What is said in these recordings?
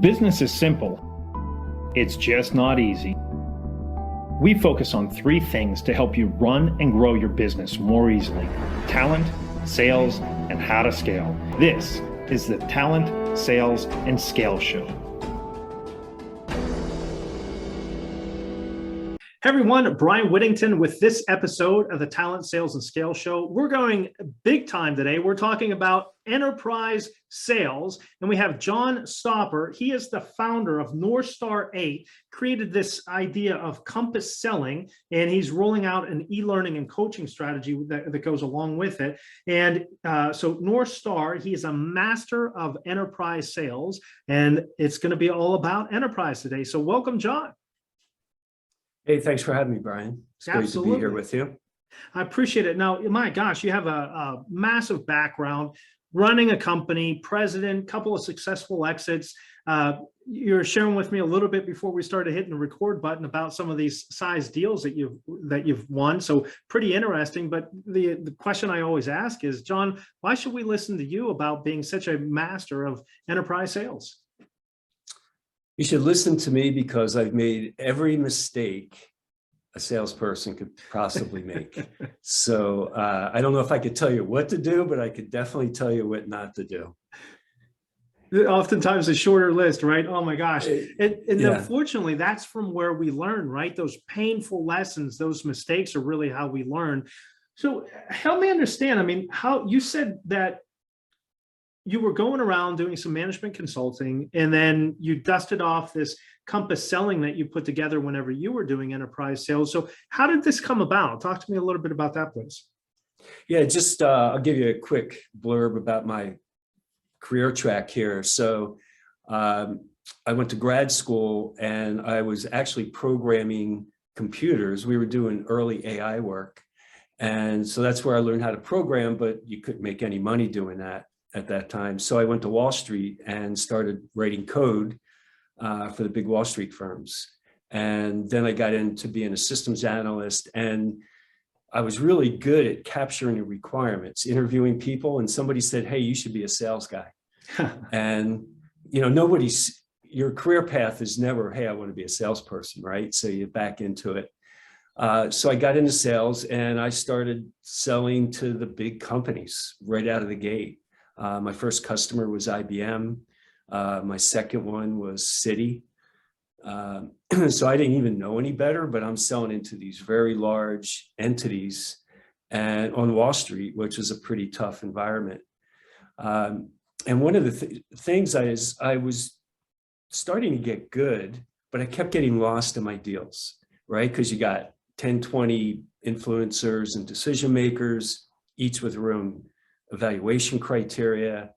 Business is simple. It's just not easy. We focus on three things to help you run and grow your business more easily: talent, sales, and how to scale. This is the Talent, Sales, and Scale Show. Hey everyone, Bryan Whittington with this episode of the Talent, Sales, and Scale Show. We're going big time today. We're talking about enterprise sales, and we have John Stopper. He is the founder of North Star 8, created this idea of compass selling, and he's rolling out an e-learning and coaching strategy that goes along with it. And so North Star, he is a master of enterprise sales, and it's going to be all about enterprise today. So welcome, John. Hey, thanks for having me, Bryan. It's great to be here with you. I appreciate it. Now, my gosh, you have a massive background running a company, president, couple of successful exits. You're sharing with me a little bit before we started hitting the record button about some of these size deals that you've won. So pretty interesting. But the question I always ask is, John, why should we listen to you about being such a master of enterprise sales? You should listen to me because I've made every mistake a salesperson could possibly make. So I don't know if I could tell you what to do, but I could definitely tell you what not to do. Oftentimes a shorter list, right? Oh my gosh. And yeah. Unfortunately, that's from where we learn, right? Those painful lessons, those mistakes are really how we learn. So help me understand, I mean, how you said that you were going around doing some management consulting, and then you dusted off this compass selling that you put together whenever you were doing enterprise sales. So how did this come about? Talk to me a little bit about that, please. Yeah, just I'll give you a quick blurb about my career track here. So I went to grad school and I was actually programming computers. We were doing early AI work. And so that's where I learned how to program, but you couldn't make any money doing that at that time. So I went to Wall Street and started writing code for the big Wall Street firms. And then I got into being a systems analyst, and I was really good at capturing the requirements, interviewing people. And somebody said, hey, you should be a sales guy. And, you know, your career path is never, hey, I want to be a salesperson, right? So you back into it. So I got into sales and I started selling to the big companies right out of the gate. My first customer was IBM. My second one was Citi. So I didn't even know any better, but I'm selling into these very large entities and on Wall Street, which is a pretty tough environment. And one of the things I was starting to get good, but I kept getting lost in my deals, right? Because you got 10, 20 influencers and decision makers, each with their own evaluation criteria.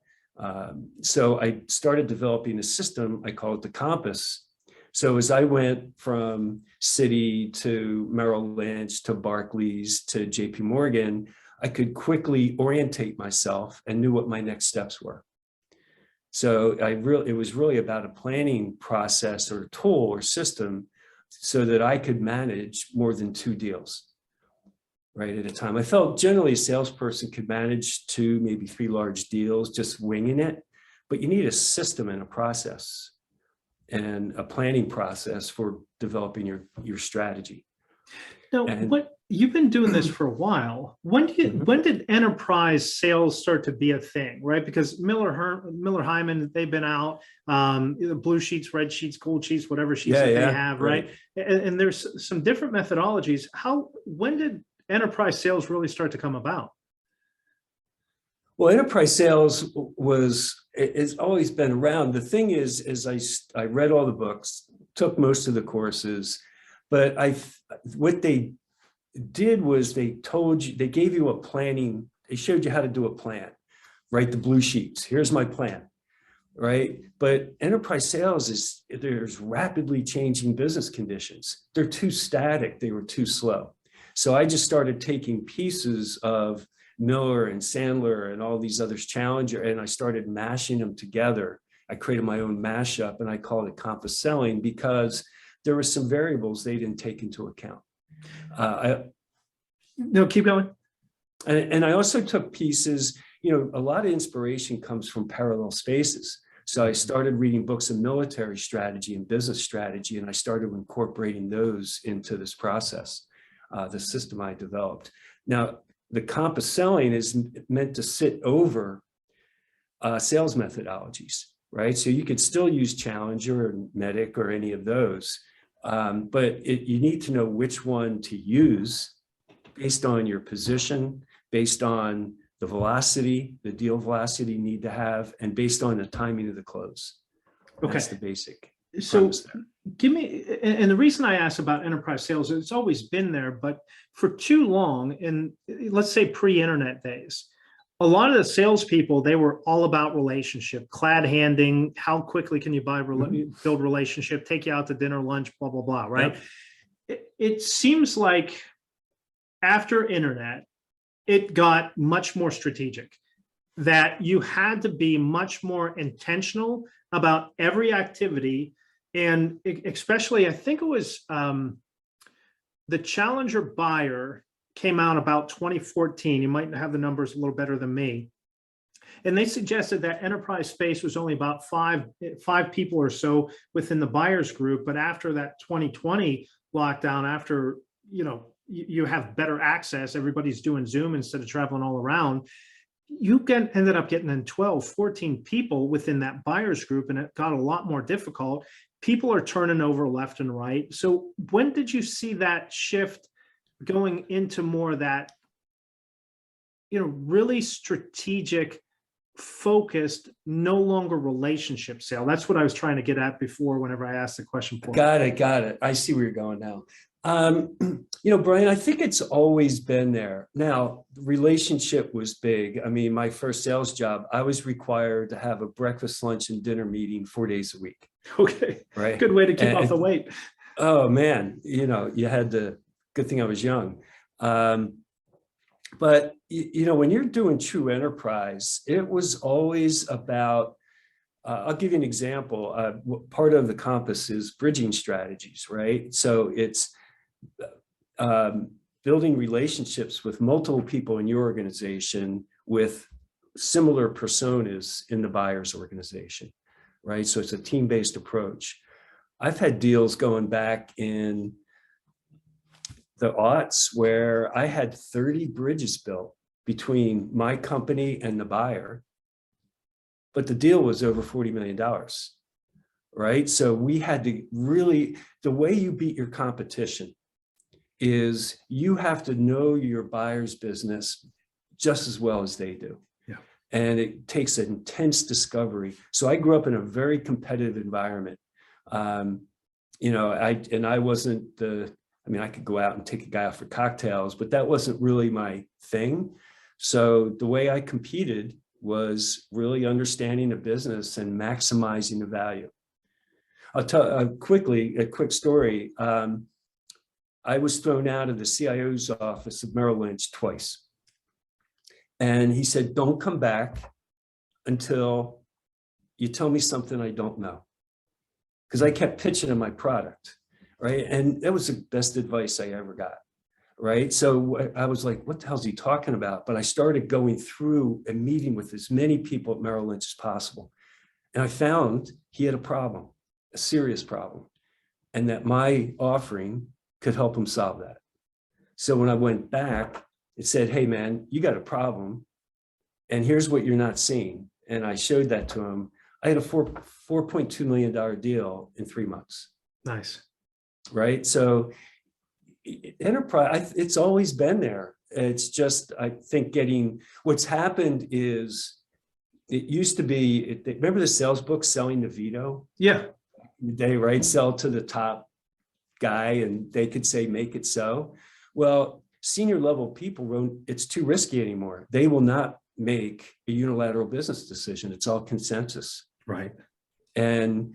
So I started developing a system, I call it the compass. So as I went from Citi to Merrill Lynch to Barclays to JP Morgan, I could quickly orientate myself and knew what my next steps were. So it was really about a planning process or tool or system so that I could manage more than 2 deals right at a time. I felt generally a salesperson could manage 2, maybe 3 large deals, just winging it, but you need a system and a process and a planning process for developing your strategy. Now, you've been doing this for a while. When did enterprise sales start to be a thing, right? Because Miller Hyman, they've been out, blue sheets, red sheets, gold sheets, whatever sheets they have, right? And there's some different methodologies. When did enterprise sales really start to come about? Well, enterprise sales it's always been around. The thing is I read all the books, took most of the courses, but what they did was they gave you a planning, they showed you how to do a plan, right? The blue sheets, here's my plan, right? But enterprise sales there's rapidly changing business conditions. They're too static, they were too slow. So I just started taking pieces of Miller and Sandler and all these others, Challenger, and I started mashing them together. I created my own mashup and I called it compass selling because there were some variables they didn't take into account. No, keep going. And I also took pieces, you know, a lot of inspiration comes from parallel spaces. So I started reading books of military strategy and business strategy, and I started incorporating those into this process, the system I developed. Now, the compass selling is meant to sit over sales methodologies, right? So you could still use Challenger or Medic or any of those, but you need to know which one to use based on your position, based on the velocity, the deal velocity you need to have, and based on the timing of the close. Okay. That's the basic. So give me, and the reason I ask about enterprise sales, it's always been there, but for too long, in let's say pre-internet days, a lot of the salespeople, they were all about relationship, clad handing, how quickly can you build relationship, take you out to dinner, lunch, blah, blah, blah, right? Yep. It seems like after internet, it got much more strategic, that you had to be much more intentional about every activity. And especially, I think it was the Challenger buyer came out about 2014. You might have the numbers a little better than me. And they suggested that enterprise space was only about five people or so within the buyers group. But after that 2020 lockdown, after, you have better access, everybody's doing Zoom instead of traveling all around, you ended up getting in 12, 14 people within that buyers group, and it got a lot more difficult. People are turning over left and right. So when did you see that shift going into more of that, really strategic, focused, no longer relationship sale? That's what I was trying to get at before whenever I asked the question. Got it. I see where you're going now. Brian, I think it's always been there. Now, relationship was big. I mean, my first sales job, I was required to have a breakfast, lunch, and dinner meeting 4 days a week. Okay. Right. Good way to keep off the weight. Oh man, you had good thing I was young. But when you're doing true enterprise, it was always about, I'll give you an example. Part of the compass is bridging strategies, right? So it's building relationships with multiple people in your organization with similar personas in the buyer's organization, right? So it's a team-based approach. I've had deals going back in the aughts where I had 30 bridges built between my company and the buyer, but the deal was over $40 million, right? So we had to really, the way you beat your competition is you have to know your buyer's business just as well as they do. Yeah. And it takes an intense discovery. So I grew up in a very competitive environment. I wasn't I could go out and take a guy out for cocktails, but that wasn't really my thing. So the way I competed was really understanding the business and maximizing the value. I'll tell a quick story. I was thrown out of the CIO's office of Merrill Lynch twice. And he said, don't come back until you tell me something I don't know. Because I kept pitching him my product, right? And that was the best advice I ever got, right? So I was like, what the hell is he talking about? But I started going through and meeting with as many people at Merrill Lynch as possible. And I found he had a problem, a serious problem, and that my offering could help him solve that. So when I went back, it said, hey man, you got a problem and here's what you're not seeing. And I showed that to him. I had a $4.2 million deal in 3 months. Nice. Right. So enterprise, it's always been there. It's just, I think what's happened is it used to be, remember the sales book, Selling the Veto? Yeah. They sell to the top guy and they could say, make it so. Well, senior level people wrote, it's too risky anymore. They will not make a unilateral business decision. It's all consensus. Right. And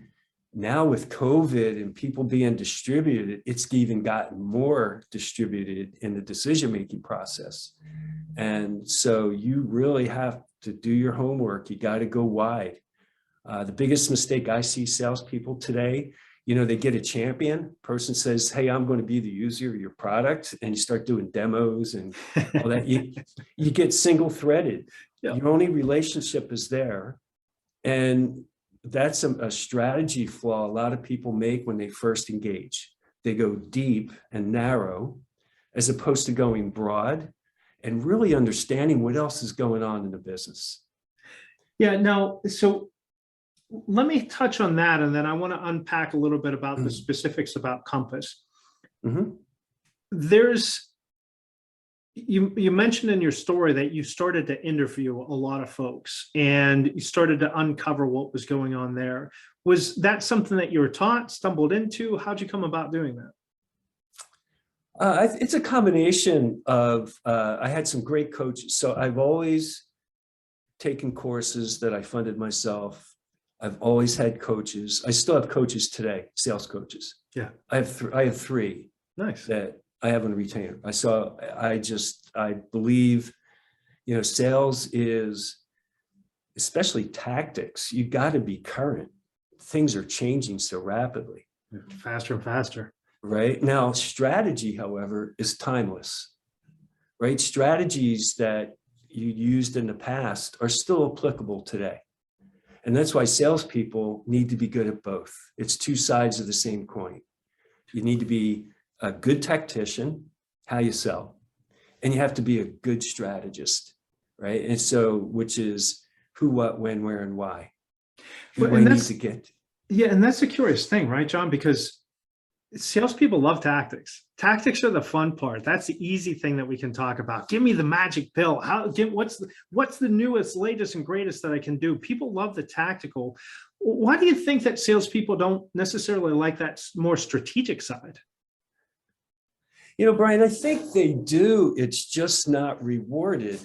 now with COVID and people being distributed, it's even gotten more distributed in the decision-making process. And so you really have to do your homework. You got to go wide. The biggest mistake I see salespeople today, they get a champion. Person says, hey, I'm going to be the user of your product. And you start doing demos and all that. You get single threaded. Yeah. Your only relationship is there. And that's a strategy flaw a lot of people make when they first engage. They go deep and narrow as opposed to going broad and really understanding what else is going on in the business. Yeah. Now, so let me touch on that, and then I want to unpack a little bit about the specifics about Compass. Mm-hmm. You mentioned in your story that you started to interview a lot of folks and you started to uncover what was going on there. Was that something that you were taught, stumbled into? How'd you come about doing that? It's a combination of, I had some great coaches. So I've always taken courses that I funded myself. I've always had coaches. I still have coaches today, sales coaches. Yeah. I have three. Nice. That I have on retainer. I believe, sales is, especially tactics, you got to be current. Things are changing so rapidly. Faster and faster. Right? Now, strategy, however, is timeless, right? Strategies that you used in the past are still applicable today. And that's why salespeople need to be good at both. It's two sides of the same coin. You need to be a good tactician, how you sell, and you have to be a good strategist, right? And so, which is who, what, when, where, and why. Well, Where you need to get. Yeah, and that's a curious thing, right, John? Because salespeople love tactics. Tactics are the fun part. That's the easy thing that we can talk about. Give me the magic pill. What's the newest, latest, and greatest that I can do? People love the tactical. Why do you think that salespeople don't necessarily like that more strategic side? Brian, I think they do. It's just not rewarded.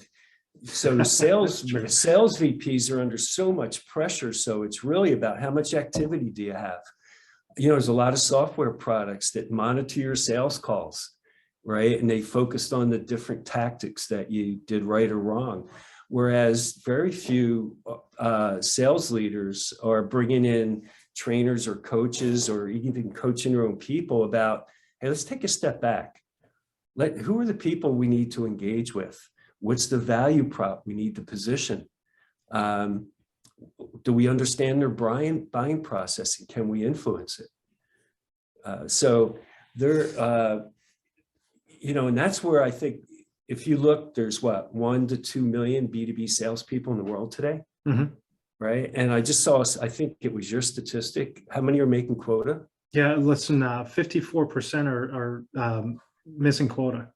So sales VPs are under so much pressure. So it's really about how much activity do you have? There's a lot of software products that monitor your sales calls, right? And they focused on the different tactics that you did right or wrong. Whereas very few sales leaders are bringing in trainers or coaches or even coaching their own people about, hey, let's take a step back. Who are the people we need to engage with? What's the value prop we need to position? Do we understand their buying process, and can we influence it? So there, and that's where I think if you look, there's 1 to 2 million B2B salespeople in the world today, right? And I just saw, I think it was your statistic. How many are making quota? Yeah, listen, 54% are missing quota.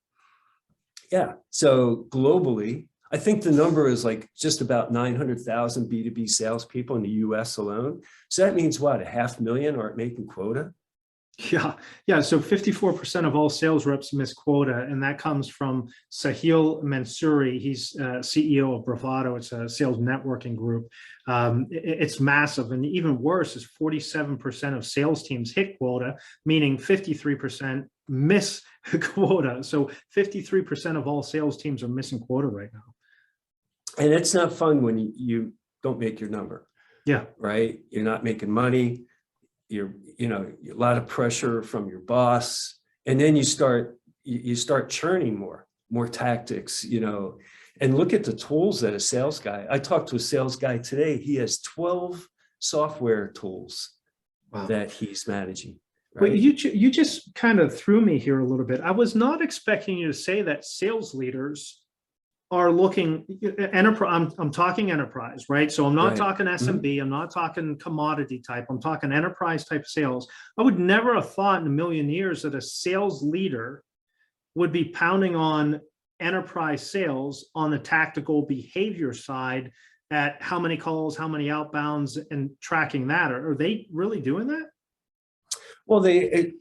Yeah. So globally, I think the number is like just about 900,000 B2B salespeople in the US alone. So that means what? 500,000 aren't making quota? Yeah. So 54% of all sales reps miss quota. And that comes from Sahil Mansouri. He's CEO of Bravado. It's a sales networking group. It's massive. And even worse is 47% of sales teams hit quota, meaning 53% miss quota. So 53% of all sales teams are missing quota right now. And it's not fun when you don't make your number. Yeah. Right. You're not making money. A lot of pressure from your boss. And then you start churning more tactics, and look at the tools that a sales guy, I talked to a sales guy today. He has 12 software tools that he's managing. Right? Well, you just kind of threw me here a little bit. I was not expecting you to say that sales leaders are looking enterprise. I'm talking enterprise, right? So I'm not talking SMB. I'm not talking commodity type. I'm talking enterprise type sales. I would never have thought in a million years that a sales leader would be pounding on enterprise sales on the tactical behavior side at how many calls, how many outbounds, and tracking that. Are they really doing that? Well, they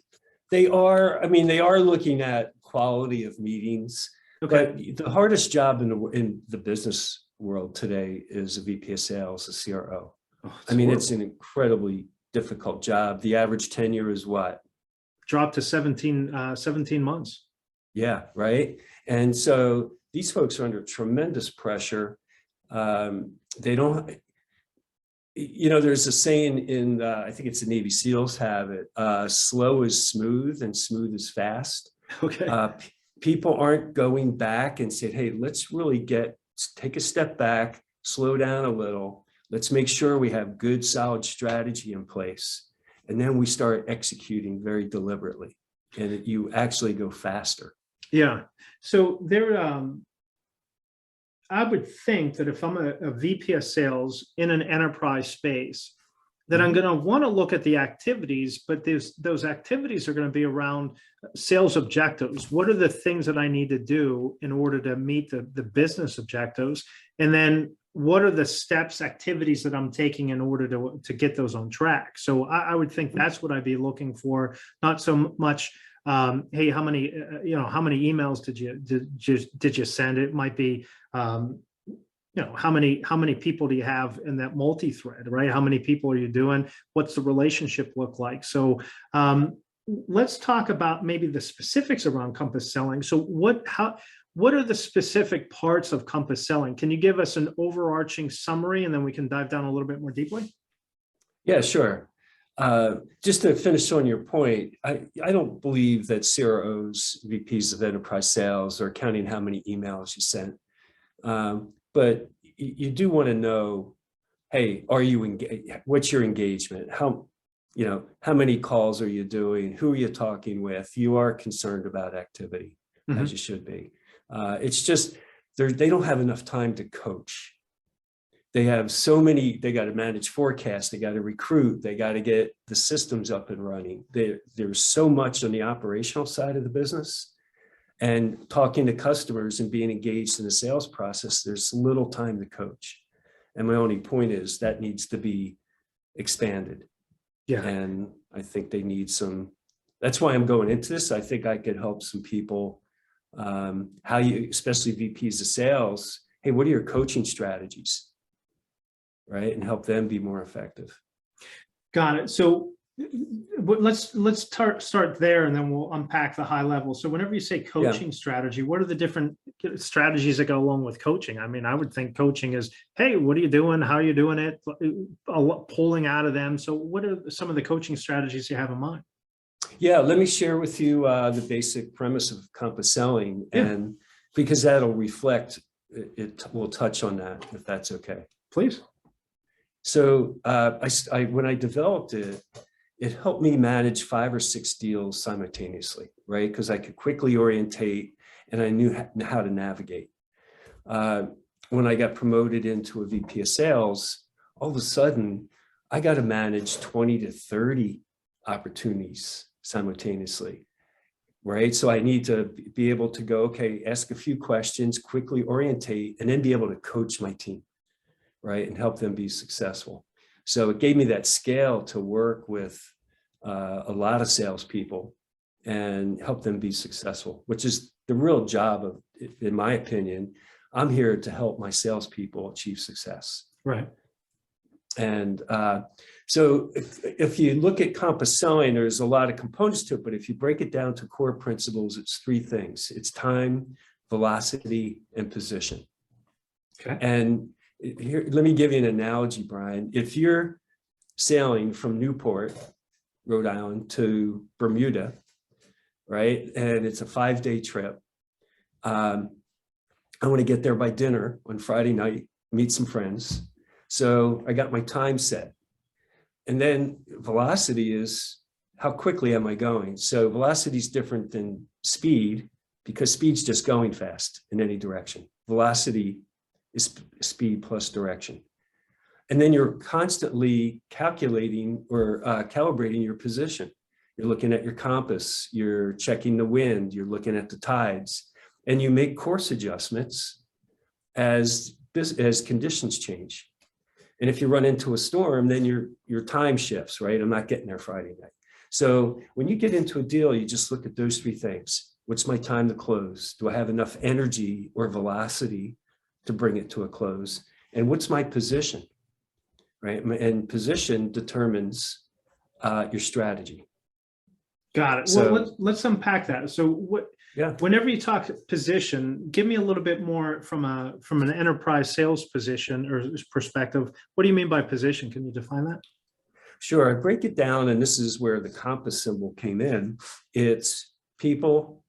are. I mean, they are looking at quality of meetings. Okay. But the hardest job in the business world today is a VP of sales, a CRO. I mean, it's an incredibly difficult job. The average tenure is what? Dropped to 17 months. Yeah, right. And so these folks are under tremendous pressure. They don't, there's a saying in, I think it's the Navy SEALs have it, slow is smooth and smooth is fast. Okay. People aren't going back and saying, hey, let's really take a step back, slow down a little. Let's make sure we have good, solid strategy in place. And then we start executing very deliberately, and you actually go faster. Yeah. So there, I would think that if I'm a VP of sales in an enterprise space, that I'm going to want to look at the activities, but those activities are going to be around sales objectives. What are the things that I need to do in order to meet the business objectives? And then what are the steps, activities that I'm taking in order to get those on track? So I would think that's what I'd be looking for, not so much, hey, how many emails did you send? It might be, how many people do you have in that multi-thread, right? How many people are you doing? What's the relationship look like? So let's talk about maybe the specifics around Compass selling. So what are the specific parts of Compass selling? Can you give us an overarching summary, and then we can dive down a little bit more deeply? Yeah, sure. Just to finish on your point, I don't believe that CROs, VPs of enterprise sales, are counting how many emails you sent. But you do want to know, hey, are you engaged? What's your engagement? How many calls are you doing? Who are you talking with? You are concerned about activity, as you should be. It's just they don't have enough time to coach. They have so many, they got to manage forecasts, they got to recruit, they got to get the systems up and running. There's so much on the operational side of the business. And talking to customers and being engaged in the sales process, there's little time to coach. And my only point is that needs to be expanded. Yeah. And I think they need that's why I'm going into this. I think I could help some people, especially VPs of sales, hey, what are your coaching strategies? Right? And help them be more effective. Got it. So let's start there, and then we'll unpack the high level. So whenever you say coaching strategy, what are the different strategies that go along with coaching? I mean, I would think coaching is, hey, what are you doing? How are you doing it? Pulling out of them. So what are some of the coaching strategies you have in mind? Yeah, let me share with you the basic premise of Compass selling, and because that'll reflect, we'll touch on that if that's okay. Please. So when I developed it, it helped me manage 5 or 6 deals simultaneously, right? Because I could quickly orientate and I knew how to navigate. When I got promoted into a VP of sales, all of a sudden, I got to manage 20 to 30 opportunities simultaneously, right? So I need to be able to go, okay, ask a few questions, quickly orientate, and then be able to coach my team, right? And help them be successful. So it gave me that scale to work with a lot of salespeople and help them be successful, which is the real job of, in my opinion. I'm here to help my salespeople achieve success. Right. And so if you look at Compass selling, there's a lot of components to it, but if you break it down to core principles, it's 3 things. It's time, velocity, and position. Okay. And here, let me give you an analogy, Brian. If you're sailing from Newport, Rhode Island to Bermuda, right? And it's a 5-day trip. I want to get there by dinner on Friday night, meet some friends. So I got my time set. And then velocity is how quickly am I going? So velocity is different than speed, because speed's just going fast in any direction. Velocity is speed plus direction. And then you're constantly calculating or calibrating your position. You're looking at your compass, you're checking the wind, you're looking at the tides, and you make course adjustments as conditions change. And if you run into a storm, then your time shifts, right? I'm not getting there Friday night. So when you get into a deal, you just look at those 3 things. What's my time to close? Do I have enough energy or velocity to bring it to a close? And what's my position, right? And position determines your strategy. Got it. So, well, let's unpack that. So whenever you talk position, give me a little bit more from an enterprise sales position or perspective. What do you mean by position? Can you define that? Sure. I break it down, and this is where the compass symbol came in. It's people,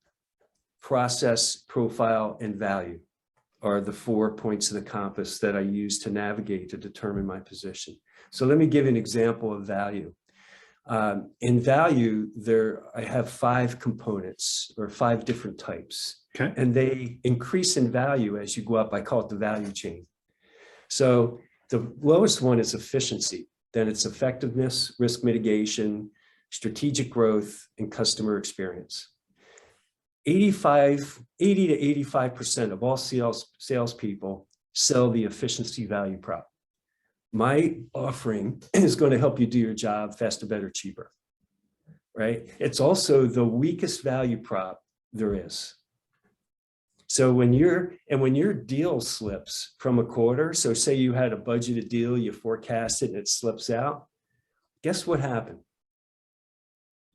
process, profile, and value are the 4 points of the compass that I use to navigate to determine my position. So let me give you an example of value. In value, I have 5 components or 5 different types. Okay. And they increase in value as you go up. I call it the value chain. So the lowest one is efficiency. Then it's effectiveness, risk mitigation, strategic growth, and customer experience. 80 to 85% of all salespeople sell the efficiency value prop. My offering is going to help you do your job faster, better, cheaper, right? It's also the weakest value prop there is. So when your deal slips from a quarter, so say you had a budgeted deal, you forecast it and it slips out, guess what happened?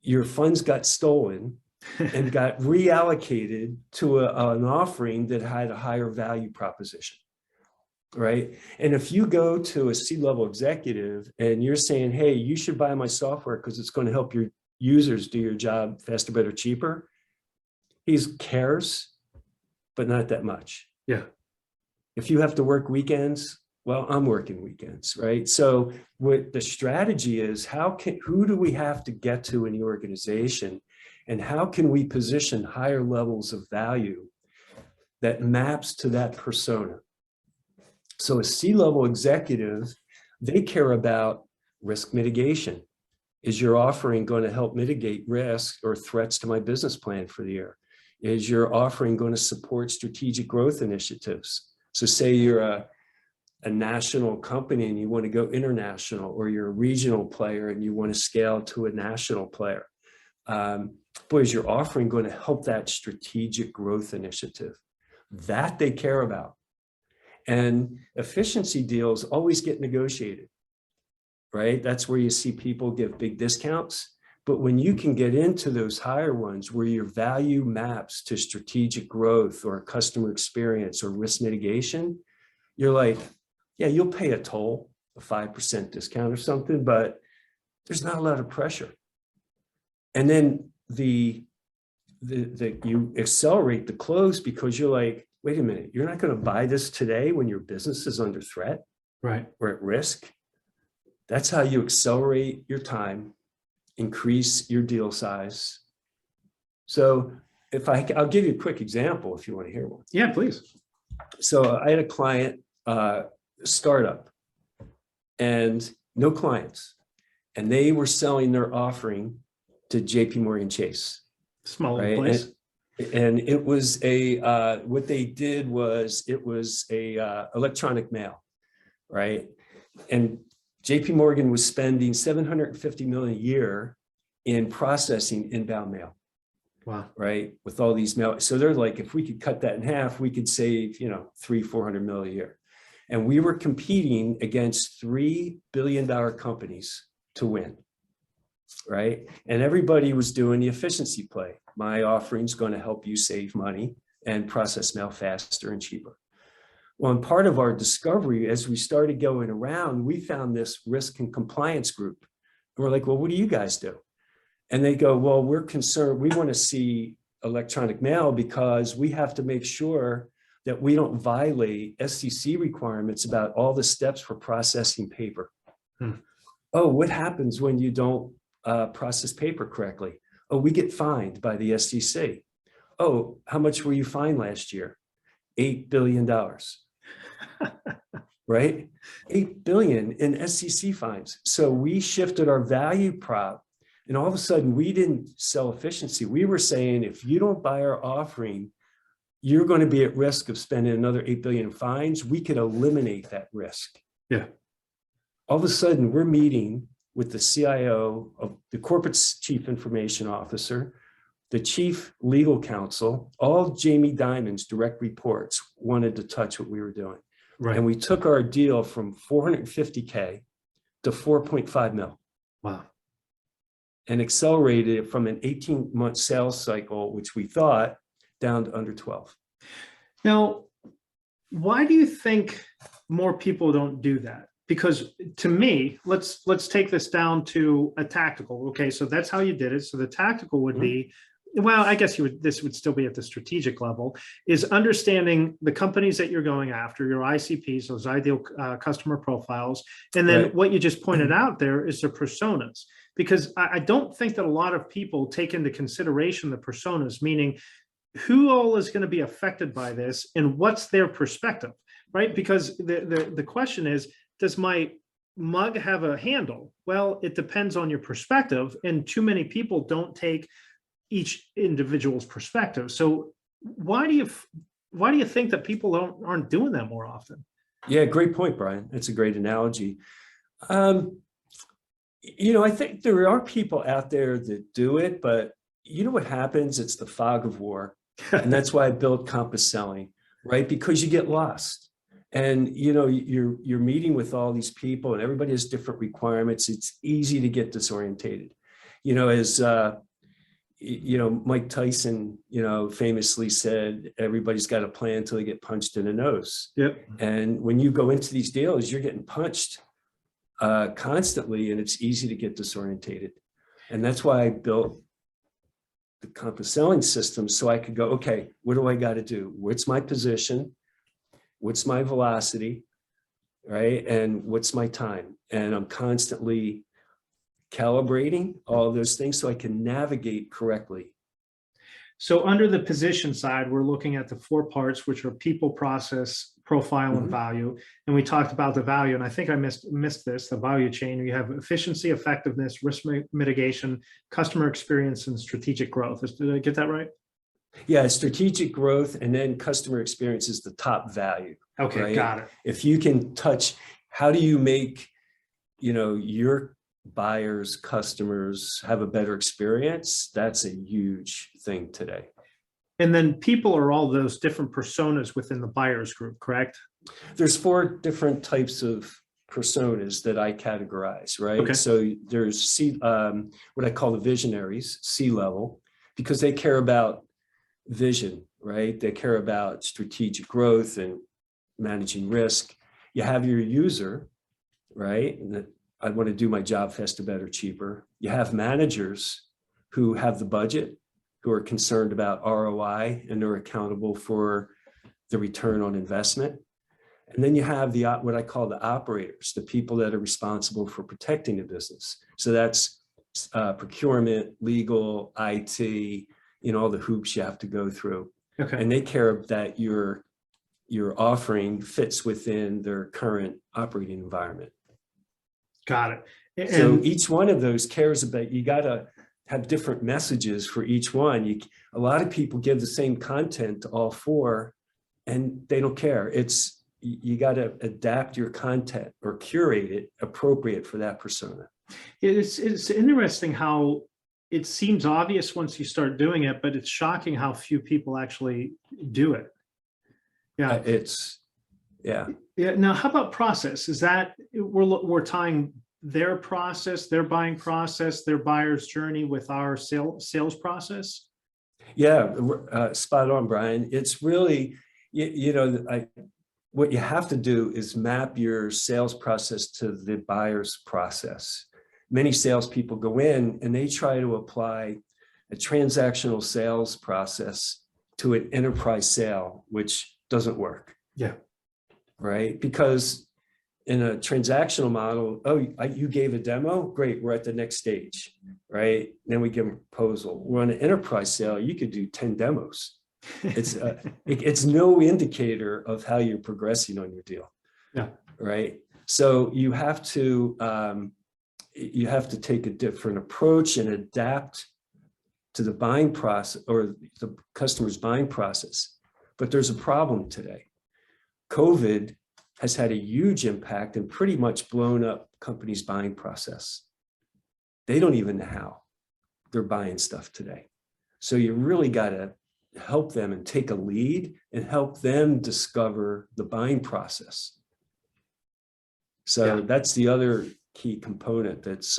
Your funds got stolen and got reallocated to an offering that had a higher value proposition, right? And if you go to a C-level executive and you're saying, hey, you should buy my software because it's going to help your users do your job faster, better, cheaper, he cares, but not that much. Yeah. If you have to work weekends, well, I'm working weekends, right? So what the strategy is, who do we have to get to in the organization? And how can we position higher levels of value that maps to that persona? So a C-level executive, they care about risk mitigation. Is your offering going to help mitigate risk or threats to my business plan for the year? Is your offering going to support strategic growth initiatives? So say you're a national company and you want to go international, or you're a regional player and you want to scale to a national player. Boy, is your offering going to help that strategic growth initiative? That they care about. And efficiency deals always get negotiated, right? That's where you see people give big discounts. But when you can get into those higher ones where your value maps to strategic growth or customer experience or risk mitigation, you're like, yeah, you'll pay a toll, a 5% discount or something, but there's not a lot of pressure. And then you accelerate the close because you're like, wait a minute, you're not going to buy this today when your business is under threat, right, or at risk. That's how you accelerate your time, increase your deal size. So I'll give you a quick example if you want to hear one. Yeah, please. So I had a client, startup, and no clients, and they were selling their offering to JP Chase. Small right? place. And it was what they did was it was electronic mail, right? And JP Morgan was spending $750 million a year in processing inbound mail. Wow. Right. With all these mail. So they're like, if we could cut that in half, we could save, $300-400 million a year. And we were competing against $3 billion companies to win. Right. And everybody was doing the efficiency play. My offering's going to help you save money and process mail faster and cheaper. Well, and part of our discovery, as we started going around, we found this risk and compliance group. And we're like, well, what do you guys do? And they go, well, we're concerned. We want to see electronic mail because we have to make sure that we don't violate SEC requirements about all the steps for processing paper. Oh, what happens when you don't process paper correctly? Oh, we get fined by the SEC. Oh, how much were you fined last year? $8 billion. Right? $8 billion in SEC fines. So we shifted our value prop, and all of a sudden we didn't sell efficiency. We were saying, if you don't buy our offering, you're going to be at risk of spending another $8 billion in fines. We could eliminate that risk. Yeah. All of a sudden we're meeting with the CIO, of the corporate chief information officer, the chief legal counsel. All Jamie Dimon's direct reports wanted to touch what we were doing. Right. And we took our deal from $450K to $4.5 million. Wow. And accelerated it from an 18-month sales cycle, which we thought, down to under 12. Now, why do you think more people don't do that? Because to me, let's take this down to a tactical. Okay, so that's how you did it. So the tactical would be, well, I guess this would still be at the strategic level, is understanding the companies that you're going after, your ICPs, those ideal customer profiles. And then Right. what you just pointed out there is the personas, because I don't think that a lot of people take into consideration the personas, meaning who all is going to be affected by this and what's their perspective, right? Because the question is, does my mug have a handle? Well, it depends on your perspective, and too many people don't take each individual's perspective. So why do you think that people aren't doing that more often? Yeah, great point, Brian. That's a great analogy. I think there are people out there that do it, but you know what happens? It's the fog of war. And that's why I built Compass Selling, right? Because you get lost. And you're meeting with all these people and everybody has different requirements. It's easy to get disorientated. As Mike Tyson, famously said, everybody's got a plan until they get punched in the nose. Yep. And when you go into these deals, you're getting punched constantly, and it's easy to get disorientated. And that's why I built the Compass Selling system, so I could go, okay, what do I got to do? What's my position? What's my velocity, right? And what's my time? And I'm constantly calibrating all of those things so I can navigate correctly. So under the position side, we're looking at the 4 parts, which are people, process, profile, and value. And we talked about the value, and I think I missed this, the value chain. You have efficiency, effectiveness, risk mitigation, customer experience, and strategic growth. Did I get that right? Yeah, strategic growth, and then customer experience is the top value. Okay, right? got it. If you can touch, how do you make, your buyers, customers have a better experience? That's a huge thing today. And then people are all those different personas within the buyers group, correct? There's 4 different types of personas that I categorize, right? Okay. So there's what I call the visionaries, C-level, because they care about vision, right? They care about strategic growth and managing risk. You have your user, right? And I want to do my job faster, better, cheaper. You have managers who have the budget, who are concerned about ROI, and they're accountable for the return on investment. And then you have what I call the operators, the people that are responsible for protecting the business. So that's procurement, legal, IT, all the hoops you have to go through. Okay. And they care that your offering fits within their current operating environment. Got it. And so each one of those cares about, you got to have different messages for each one. A lot of people give the same content to all 4, and they don't care. You got to adapt your content or curate it appropriate for that persona. It's interesting how it seems obvious once you start doing it, but it's shocking how few people actually do it. Yeah. Yeah. Now, how about process? Is that we're tying their process, their buying process, their buyer's journey with our sales process? Yeah, spot on, Brian. It's really, what you have to do is map your sales process to the buyer's process. Many salespeople go in and they try to apply a transactional sales process to an enterprise sale, which doesn't work. Yeah. Right? Because in a transactional model, you gave a demo, great, we're at the next stage, right? Then we give a proposal. We're on an enterprise sale, you could do 10 demos. It's no indicator of how you're progressing on your deal. Yeah. Right. So you have to take a different approach and adapt to the buying process or the customer's buying process. But there's a problem today. COVID has had a huge impact and pretty much blown up companies' buying process. They don't even know how they're buying stuff today. So you really got to help them and take a lead and help them discover the buying process. So that's the other key component that's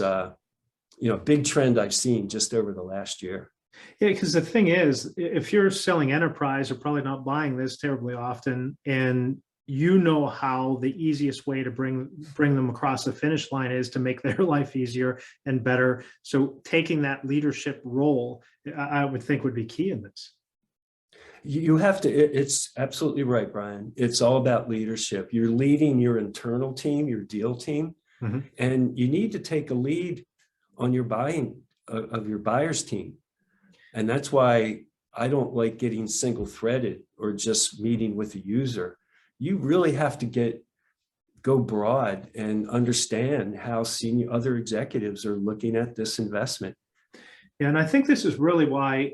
big trend I've seen just over the last year. Yeah, because the thing is, if you're selling enterprise, you're probably not buying this terribly often, and you know how the easiest way to bring them across the finish line is to make their life easier and better. So taking that leadership role, I would think would be key in this. You have to, it's absolutely right, Brian. It's all about leadership. You're leading your internal team, your deal team, and you need to take a lead on your buying of your buyer's team. And that's why I don't like getting single threaded or just meeting with the user. You really have to go broad and understand how senior other executives are looking at this investment. Yeah, and I think this is really why,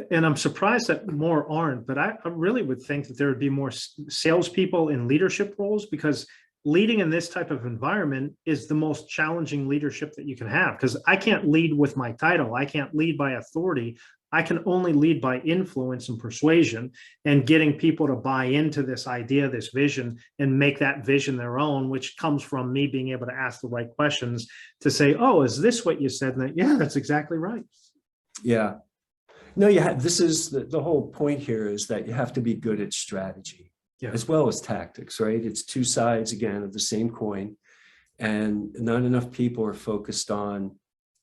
and I'm surprised that more aren't, but I really would think that there would be more salespeople in leadership roles, because leading in this type of environment is the most challenging leadership that you can have, because I can't lead with my title. I can't lead by authority. I can only lead by influence and persuasion, and getting people to buy into this idea, this vision, and make that vision their own, which comes from me being able to ask the right questions to say, oh, is this what you said? And yeah, that's exactly right. Yeah. No, this is the whole point here, is that you have to be good at strategy as well as tactics, right? It's two sides, again, of the same coin. And not enough people are focused on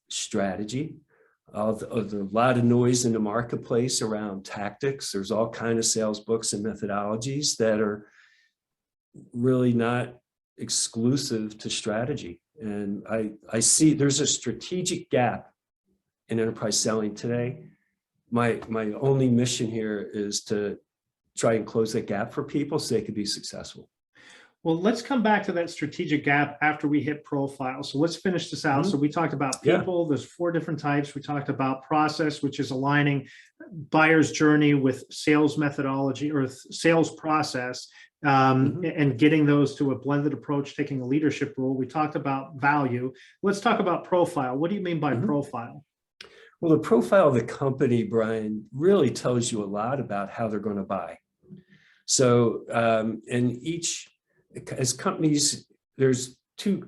strategy. There's a lot of noise in the marketplace around tactics. There's all kinds of sales books and methodologies that are really not exclusive to strategy. And I see there's a strategic gap in enterprise selling today. My only mission here is to try and close that gap for people so they could be successful. Well, let's come back to that strategic gap after we hit profile. So let's finish this out. So we talked about people. There's 4 different types. We talked about process, which is aligning buyer's journey with sales methodology or sales process, and getting those to a blended approach, taking a leadership role. We talked about value. Let's talk about profile. What do you mean by profile? Well, the profile of the company, Brian, really tells you a lot about how they're going to buy. So, as companies, there's 2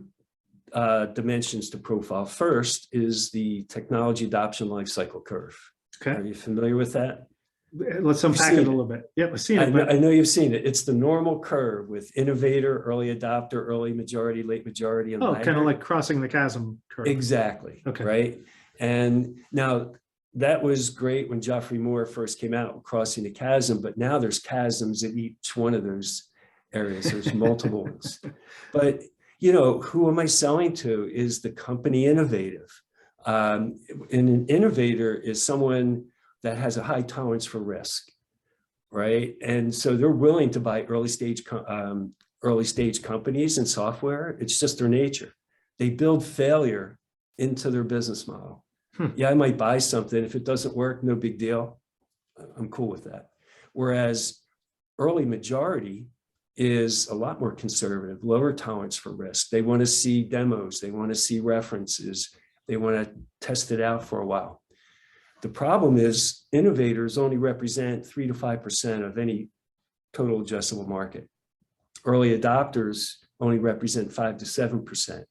dimensions to profile. First is the technology adoption lifecycle curve. Okay. Are you familiar with that? Let's unpack it a little bit. Yep, I've seen it. I know you've seen it. It's the normal curve with innovator, early adopter, early majority, late majority, and kind of like crossing the chasm curve. Exactly. Okay. Right. And now that was great when Geoffrey Moore first came out, crossing the chasm, but now there's chasms at each one of those areas. There's multiple ones. But, who am I selling to is the company innovative. And an innovator is someone that has a high tolerance for risk, right? And so they're willing to buy early stage companies and software. It's just their nature. They build failure into their business model. Yeah, I might buy something. If it doesn't work, no big deal. I'm cool with that. Whereas early majority is a lot more conservative, lower tolerance for risk. They want to see demos. They want to see references. They want to test it out for a while. The problem is innovators only represent 3 to 5% of any total addressable market. Early adopters only represent 5 to 7%.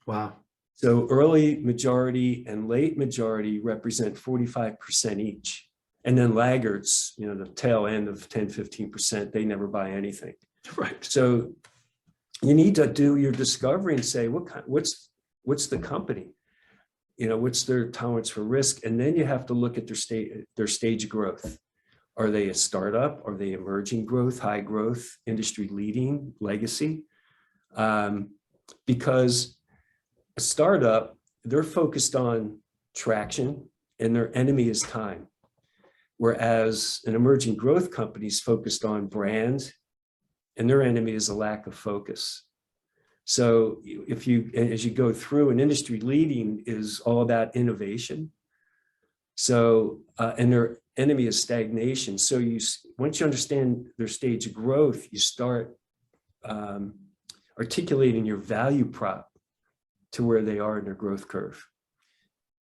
Wow. So early majority and late majority represent 45% each. And then laggards, the tail end of 10, 15%, they never buy anything. Right. So you need to do your discovery and say, what's the company? What's their tolerance for risk? And then you have to look at their stage of growth. Are they a startup? Are they emerging growth, high growth, industry leading, legacy? Because a startup, they're focused on traction and their enemy is time. Whereas an emerging growth company is focused on brand and their enemy is a lack of focus. So as you go through, an industry leading is all about innovation. So, and their enemy is stagnation. So once you understand their stage of growth, you start articulating your value prop to where they are in their growth curve.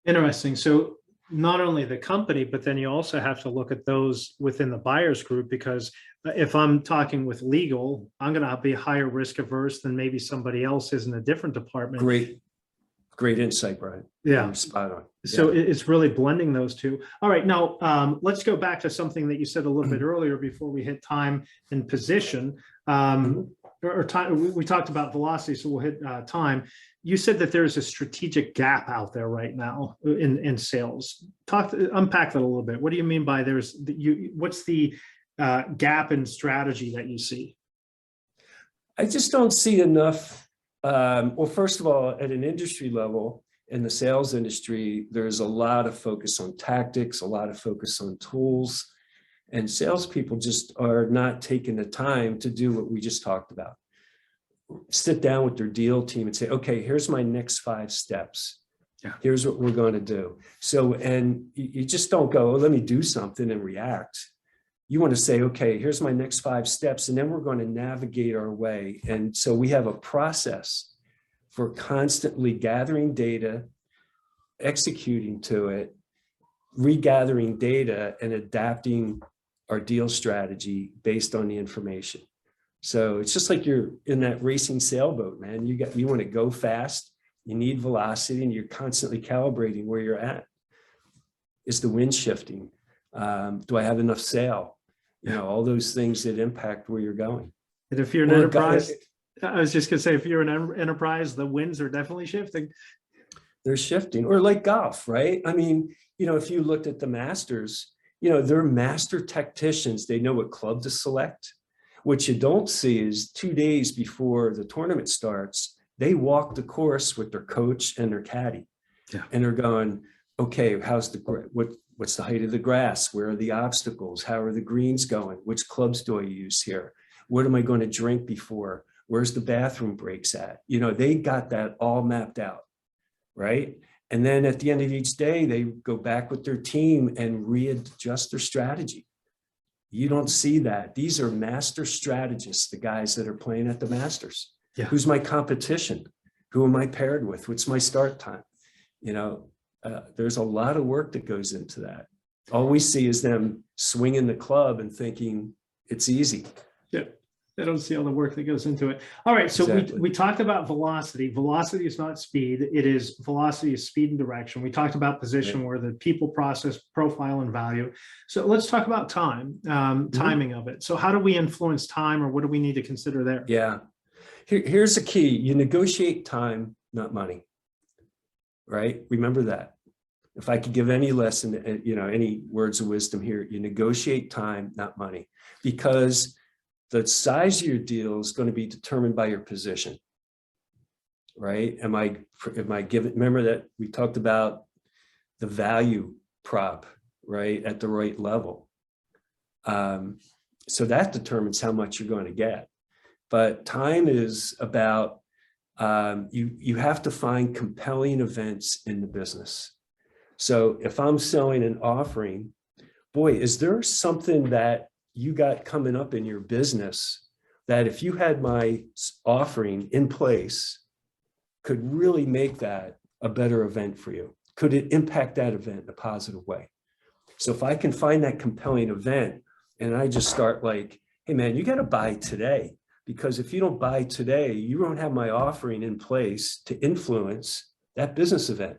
Interesting. So not only the company, but then you also have to look at those within the buyers group, because if I'm talking with legal, I'm going to be higher risk averse than maybe somebody else is in a different department. Great insight, Brian. Yeah. You're spot on. So it's really blending those two. All right. Now, let's go back to something that you said a little bit earlier before we hit time and position. Or time. We talked about velocity, so we'll hit time. You said that there's a strategic gap out there right now in sales. Unpack that a little bit. What do you mean by what's the gap in strategy that you see? I just don't see enough. Well, first of all, at an industry level, in the sales industry, there's a lot of focus on tactics, a lot of focus on tools, and salespeople just are not taking the time to do what we just talked about. Sit down with their deal team and say, okay, here's my next 5 steps. Yeah. Here's what we're going to do. So, and you just don't go, oh, let me do something and react. You want to say, okay, here's my next 5 steps, and then we're going to navigate our way. And so we have a process for constantly gathering data, executing to it, regathering data, and adapting our deal strategy based on the information. So it's just like you're in that racing sailboat, man. You want to go fast, you need velocity, and you're constantly calibrating where you're at. Is the wind shifting? Do I have enough sail? You know, all those things that impact where you're going. And if you're an enterprise, I was just going to say, if you're an enterprise, the winds are definitely shifting. They're shifting. Or like golf, right? I mean, you know, if you looked at the Masters, you know, they're master tacticians. They know what club to select. What you don't see is 2 days before the tournament starts, they walk the course with their coach and their caddy. Yeah. And they're going, okay, what's the height of the grass? Where are the obstacles? How are the greens going? Which clubs do I use here? What am I going to drink before? Where's the bathroom breaks at? You know, they got that all mapped out, right? And then at the end of each day, they go back with their team and readjust their strategy. You don't see that. These are master strategists, the guys that are playing at the Masters. Yeah. Who's my competition? Who am I paired with? What's my start time? You know, there's a lot of work that goes into that. All we see is them swinging the club and thinking it's easy. Yeah. I don't see all the work that goes into it. All right. So Exactly. we talked about velocity. Velocity is not speed. It is velocity is speed and direction. We talked about position, where the people, process, profile, and value. So let's talk about time, timing of it. So how do we influence time, or what do we need to consider there? Yeah. Here's the key. You negotiate time, not money, right? Remember that. If I could give any lesson, you know, any words of wisdom here, you negotiate time, not money, because the size of your deal is going to be determined by your position, right? Am I giving, remember that we talked about the value prop, right? At the right level. So that determines how much you're going to get. But time is about, you have to find compelling events in the business. So if I'm selling an offering, boy, is there something that you got coming up in your business that if you had my offering in place could really make that a better event for you? Could it impact that event in a positive way? So if I can find that compelling event and I just start like, hey man, you got to buy today, because if you don't buy today, you don't have my offering in place to influence that business event.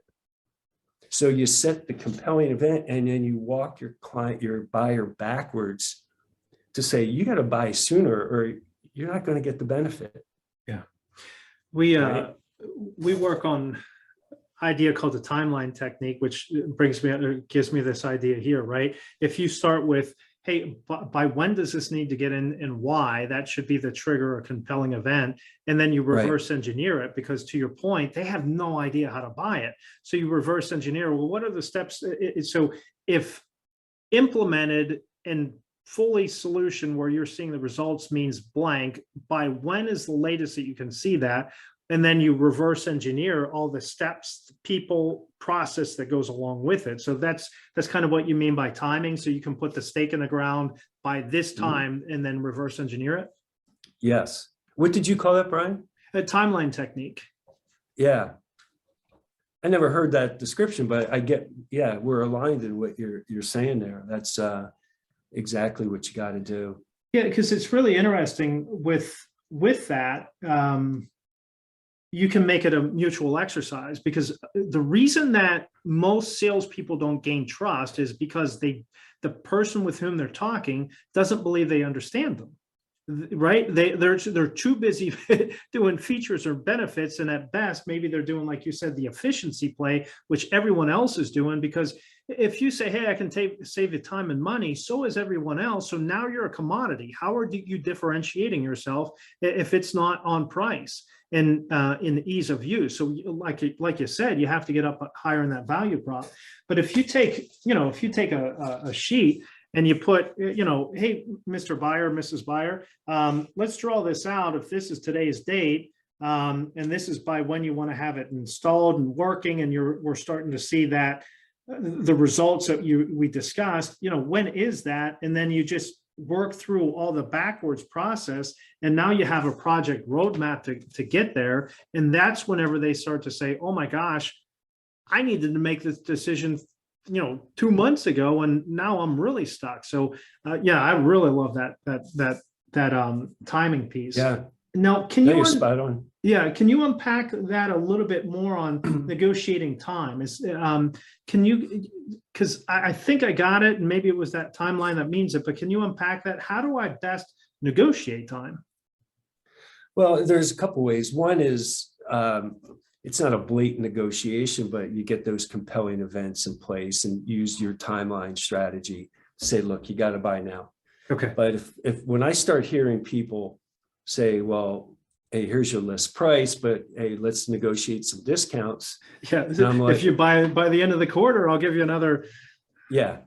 So you set the compelling event and then you walk your client, your buyer backwards to say, you got to buy sooner or you're not going to get the benefit. Yeah. We work on idea called the timeline technique, which gives me this idea here, right? If you start with, hey, by when does this need to get in and why, that should be the trigger or compelling event. And then you reverse engineer it, because to your point, they have no idea how to buy it. So you reverse engineer, well, what are the steps? So if implemented and fully solution where you're seeing the results means blank, by when is the latest that you can see that? And then you reverse engineer all the steps, people, process that goes along with it. So that's kind of what you mean by timing. So you can put the stake in the ground by this time and then reverse engineer it. Yes. What did you call that, Brian? A timeline technique. Yeah. I never heard that description, but I get, yeah, we're aligned in what you're saying there. That's exactly what you got to do. Yeah, because it's really interesting with that. you can make it a mutual exercise, because the reason that most salespeople don't gain trust is because the person with whom they're talking doesn't believe they understand them. Right? They're too busy doing features or benefits. And at best, maybe they're doing, like you said, the efficiency play, which everyone else is doing. Because if you say, hey, I can save you time and money, so is everyone else. So now you're a commodity. How are you differentiating yourself if it's not on price and in ease of use? So like you said, you have to get up higher in that value prop. But if you take, a sheet and you put, hey, Mr. Buyer, Mrs. Buyer, let's draw this out. If this is today's date, and this is by when you want to have it installed and working, and we're starting to see that the results that we discussed, when is that? And then you just work through all the backwards process, and now you have a project roadmap to get there. And that's whenever they start to say, oh my gosh, I needed to make this decision 2 months ago, and now I'm really stuck. So yeah, I really love that timing piece. Yeah. Now, you're spot on. Yeah, can you unpack that a little bit more on negotiating time? Because I think I got it, and maybe it was that timeline that means it, but can you unpack that? How do I best negotiate time? Well, there's a couple ways. One is, it's not a blatant negotiation, but you get those compelling events in place and use your timeline strategy. Say, look, you got to buy now. Okay. But if when I start hearing people say, well, hey, here's your list price, but hey, let's negotiate some discounts. Yeah. Like, if you buy by the end of the quarter, I'll give you another. Yeah.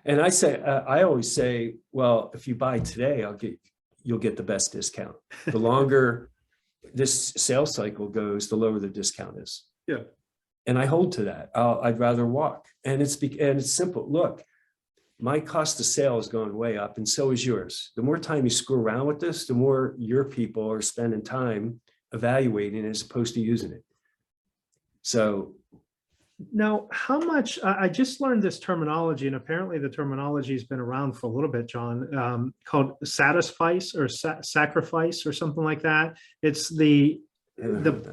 And I always say, well, if you buy today, you'll get the best discount. The longer this sales cycle goes, the lower the discount is. Yeah. And I hold to that. I'd rather walk. And it's simple. Look, my cost of sale is going way up, and so is yours. The more time you screw around with this, the more your people are spending time evaluating as opposed to using it. So now, how much, I just learned this terminology, and apparently the terminology has been around for a little bit, John, called satisfice or sacrifice or something like that. It's the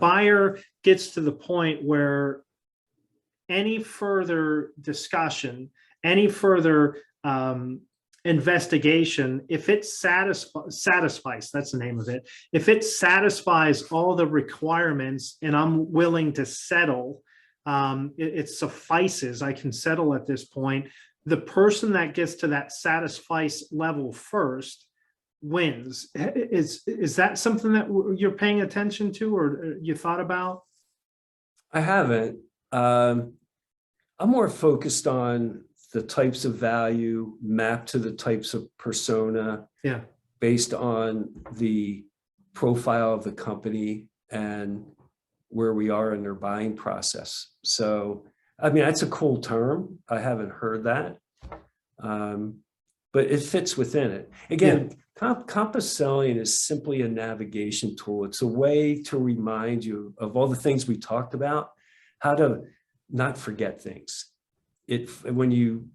buyer gets to the point where any further discussion, any further investigation, if it satisfies, that's the name of it. If it satisfies all the requirements and I'm willing to settle, it suffices, I can settle at this point. The person that gets to that satisfice level first wins. Is that something that you're paying attention to, or you thought about? I haven't. I'm more focused on the types of value mapped to the types of persona, yeah, based on the profile of the company and where we are in their buying process. So, I mean, that's a cool term. I haven't heard that, but it fits within it. Again, compass selling is simply a navigation tool. It's a way to remind you of all the things we talked about, how to not forget things. When you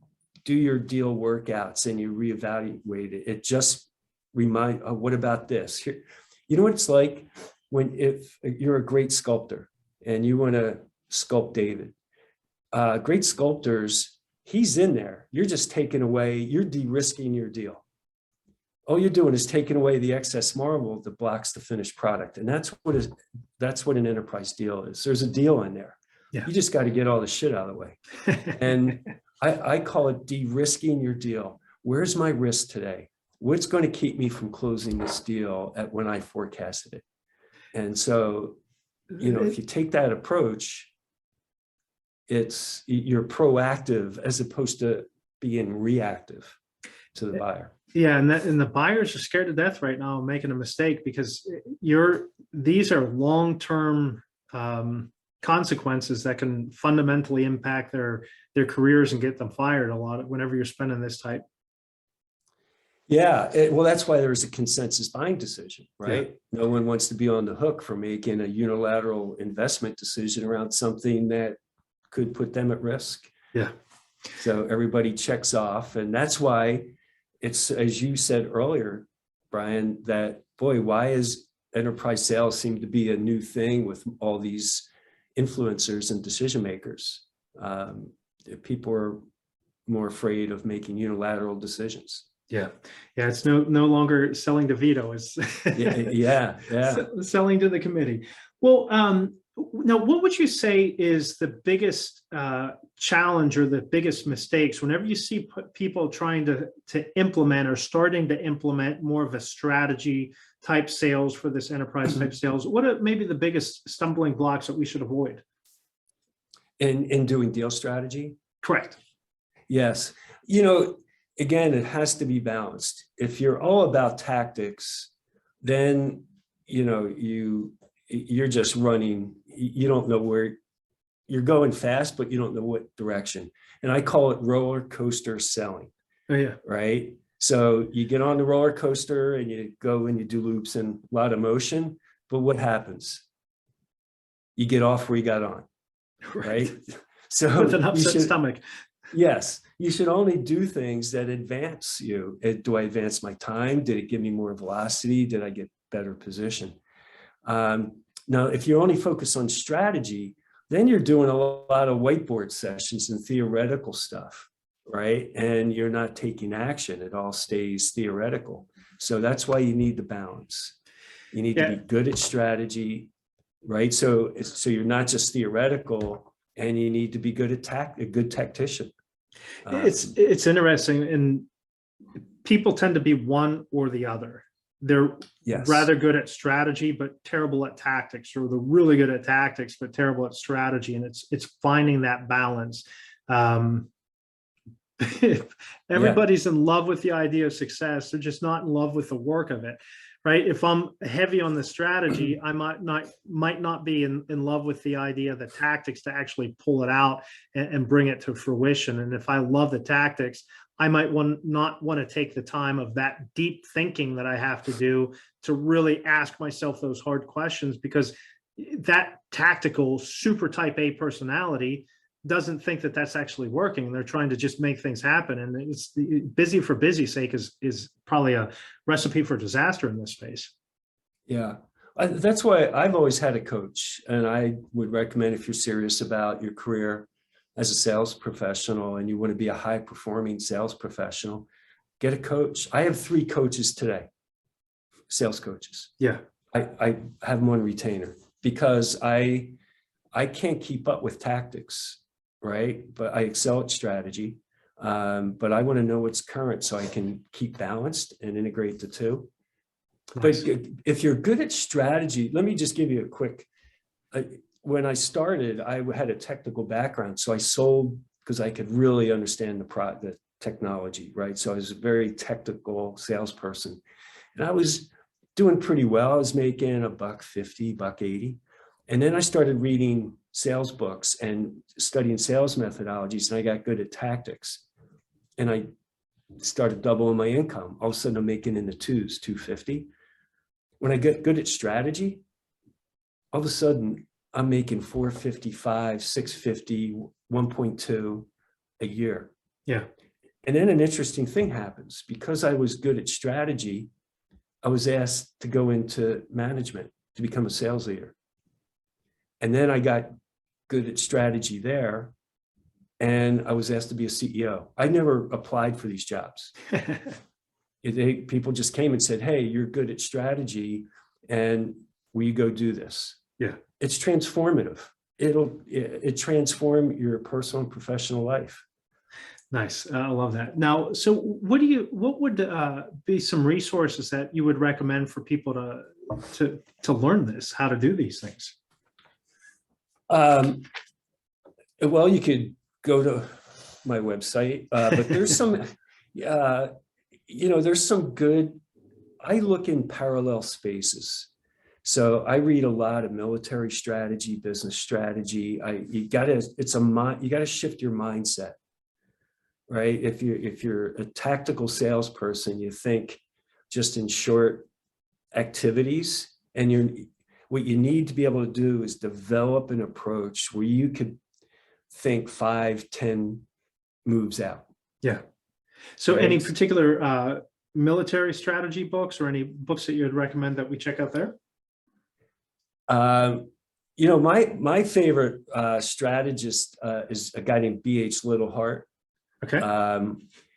do your deal workouts and you reevaluate it, it just reminds, oh, what about this? Here, you know what it's like if you're a great sculptor and you want to sculpt David. Great sculptors, he's in there. You're just taking away, you're de-risking your deal. All you're doing is taking away the excess marble that blocks the finished product. And that's what an enterprise deal is. There's a deal in there. Yeah. You just got to get all the shit out of the way. And I call it de-risking your deal. Where's my risk today? What's going to keep me from closing this deal at when I forecasted it? And so, if you take that approach, you're proactive as opposed to being reactive to the buyer. Yeah, and the buyers are scared to death right now of making a mistake, because these are long-term consequences that can fundamentally impact their careers and get them fired a lot whenever you're spending this type. Yeah, well, that's why there's a consensus buying decision, right? Yeah. No one wants to be on the hook for making a unilateral investment decision around something that could put them at risk. Yeah. So everybody checks off, and that's why it's, as you said earlier, Bryan, that boy, why is enterprise sales seemed to be a new thing with all these influencers and decision makers. People are more afraid of making unilateral decisions. Yeah. Yeah. It's no longer selling to veto. It's Yeah. selling to the committee. Well, now, what would you say is the biggest challenge or the biggest mistakes whenever you see people trying to implement or starting to implement more of a strategy type sales for this enterprise type sales? What are maybe the biggest stumbling blocks that we should avoid? In doing deal strategy? Correct. Yes. Again, it has to be balanced. If you're all about tactics, then, you're just running, you don't know where you're going fast, but you don't know what direction. And I call it roller coaster selling. Oh, yeah. Right. So you get on the roller coaster and you go and you do loops and a lot of motion, but what happens? You get off where you got on. Right. So with an upset stomach. Yes, you should only do things that advance you. Do I advance my time? Did it give me more velocity? Did I get better position? Now, if you only focus on strategy, then you're doing a lot of whiteboard sessions and theoretical stuff, right? And you're not taking action. It all stays theoretical. So that's why you need the balance. You need to be good at strategy, right? So you're not just theoretical, and you need to be good at a good tactician. It's interesting, and people tend to be one or the other. They're rather good at strategy but terrible at tactics, or they're really good at tactics but terrible at strategy, and it's finding that balance. Everybody's in love with the idea of success, they're just not in love with the work of it, right? If I'm heavy on the strategy, I might not be in love with the idea of the tactics to actually pull it out and bring it to fruition. And if I love the tactics, I might not want to take the time of that deep thinking that I have to do to really ask myself those hard questions, because that tactical super type A personality doesn't think that that's actually working. They're trying to just make things happen. And it's busy for busy's sake is probably a recipe for disaster in this space. Yeah, that's why I've always had a coach. And I would recommend, if you're serious about your career as a sales professional and you want to be a high performing sales professional, get a coach. I have 3 coaches today, sales coaches. Yeah. I have them on retainer because I can't keep up with tactics. Right. But I excel at strategy. But I want to know what's current so I can keep balanced and integrate the two. Nice. But if you're good at strategy, let me just give you a quick, when I started, I had a technical background. So I sold because I could really understand the technology. Right. So I was a very technical salesperson, and I was doing pretty well. I was making $1.50, $1.80. And then I started reading sales books and studying sales methodologies, and I got good at tactics. And I started doubling my income. All of a sudden I'm making in the twos, 250. When I get good at strategy, all of a sudden I'm making 455, 650, 1.2 a year. Yeah. And then an interesting thing happens. Because I was good at strategy, I was asked to go into management to become a sales leader. And then I got good at strategy there, and I was asked to be a CEO. I never applied for these jobs. People just came and said, hey, you're good at strategy, and will you go do this? Yeah. It's transformative. It transform your personal and professional life. Nice. I love that. Now, so what would be some resources that you would recommend for people to learn this, how to do these things? Well, you could go to my website, but there's some, there's some good, I look in parallel spaces. So I read a lot of military strategy, business strategy. You gotta shift your mindset, right? If you're a tactical salesperson, you think just in short activities, and what you need to be able to do is develop an approach where you could think 5, 10 moves out. Yeah. So right? Any particular military strategy books or any books that you would recommend that we check out there? My favorite strategist is a guy named B.H. Littlehart. Okay.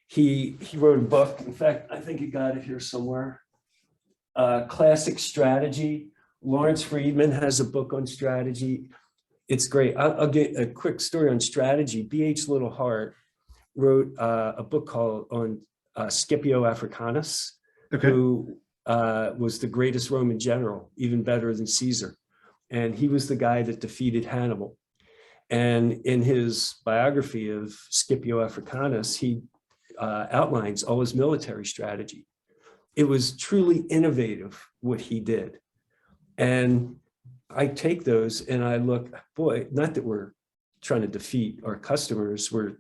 He wrote a book. In fact, I think he got it here somewhere. Classic Strategy. Lawrence Friedman has a book on strategy. It's great. I'll get a quick story on strategy. B.H. Littlehart wrote a book called on Scipio Africanus, Okay. who was the greatest Roman general, even better than Caesar. And he was the guy that defeated Hannibal. And in his biography of Scipio Africanus, he outlines all his military strategy. It was truly innovative what he did. And I take those and I look, boy, not that we're trying to defeat our customers, we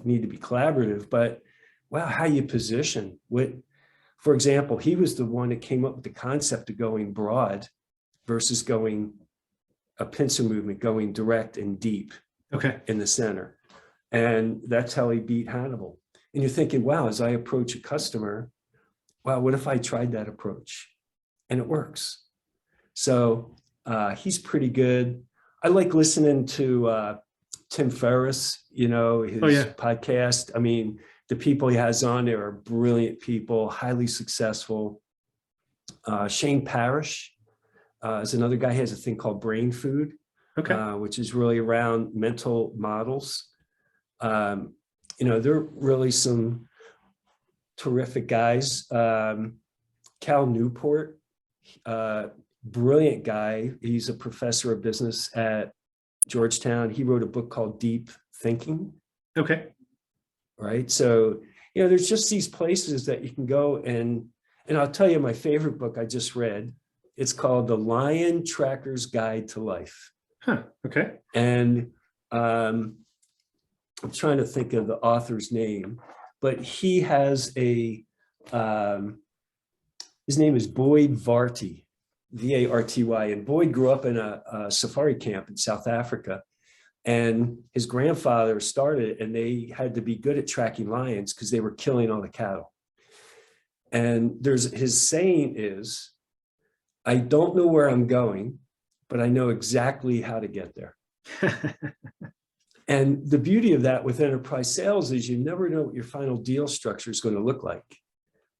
need to be collaborative, but wow, how you position. For example, he was the one that came up with the concept of going broad versus going a pincer movement, going direct and deep in the center. And that's how he beat Hannibal. And you're thinking, wow, as I approach a customer, wow, what if I tried that approach? And it works. So he's pretty good. I like listening to Tim Ferriss, his podcast. I mean, the people he has on there are brilliant people, highly successful. Shane Parrish is another guy. He has a thing called Brain Food, which is really around mental models. There are really some terrific guys. Cal Newport, brilliant guy. He's a professor of business at Georgetown. He wrote a book called Deep Thinking. Okay. Right. So, there's just these places that you can go and I'll tell you my favorite book I just read. It's called The Lion Tracker's Guide to Life. Huh. Okay. And I'm trying to think of the author's name, but he has his name is Boyd Varty, V-A-R-T-Y. And Boyd grew up in a safari camp in South Africa. And his grandfather started it, and they had to be good at tracking lions because they were killing all the cattle. And his saying is, I don't know where I'm going, but I know exactly how to get there. And the beauty of that with enterprise sales is you never know what your final deal structure is going to look like,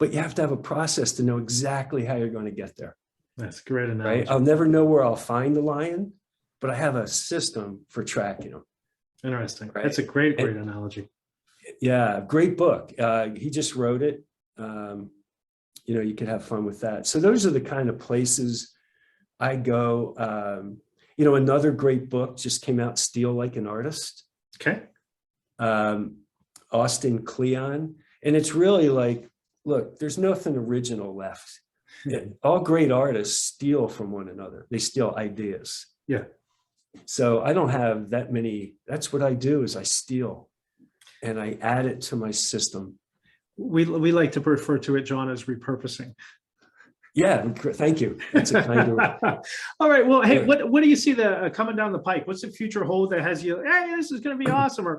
but you have to have a process to know exactly how you're going to get there. That's a great analogy. Right? I'll never know where I'll find the lion, but I have a system for tracking them. Interesting. Right? That's a great analogy. Yeah, great book. He just wrote it. You could have fun with that. So those are the kind of places I go. Another great book just came out, Steal Like an Artist. Okay. Austin Kleon. And it's really like, look, there's nothing original left. All great artists steal from one another. They steal ideas. Yeah. So I don't have that many. That's what I do is I steal and I add it to my system. We like to refer to it, John, as repurposing. Yeah, thank you. That's a kind of. All right. Well, hey, what do you see coming down the pike? What's the future hold that has you? Hey, this is going to be awesome, or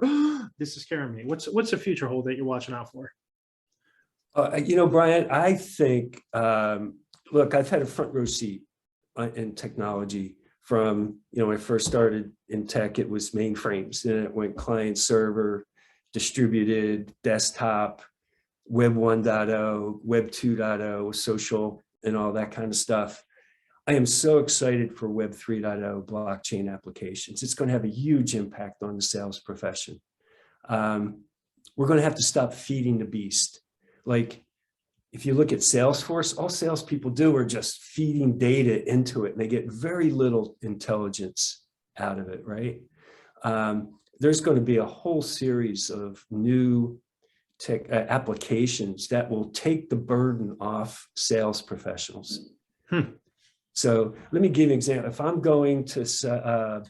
this is scaring me. What's the future hold that you're watching out for? Bryan, I think. Look, I've had a front row seat in technology from when I first started in tech. It was mainframes, then it went client server, distributed, desktop, Web 1.0, Web 2.0, social, and all that kind of stuff. I am so excited for Web 3.0 blockchain applications. It's going to have a huge impact on the sales profession. We're going to have to stop feeding the beast. Like, if you look at Salesforce, all salespeople do are just feeding data into it, and they get very little intelligence out of it, right? There's going to be a whole series of new tech applications that will take the burden off sales professionals. So let me give you an example. If I'm going to,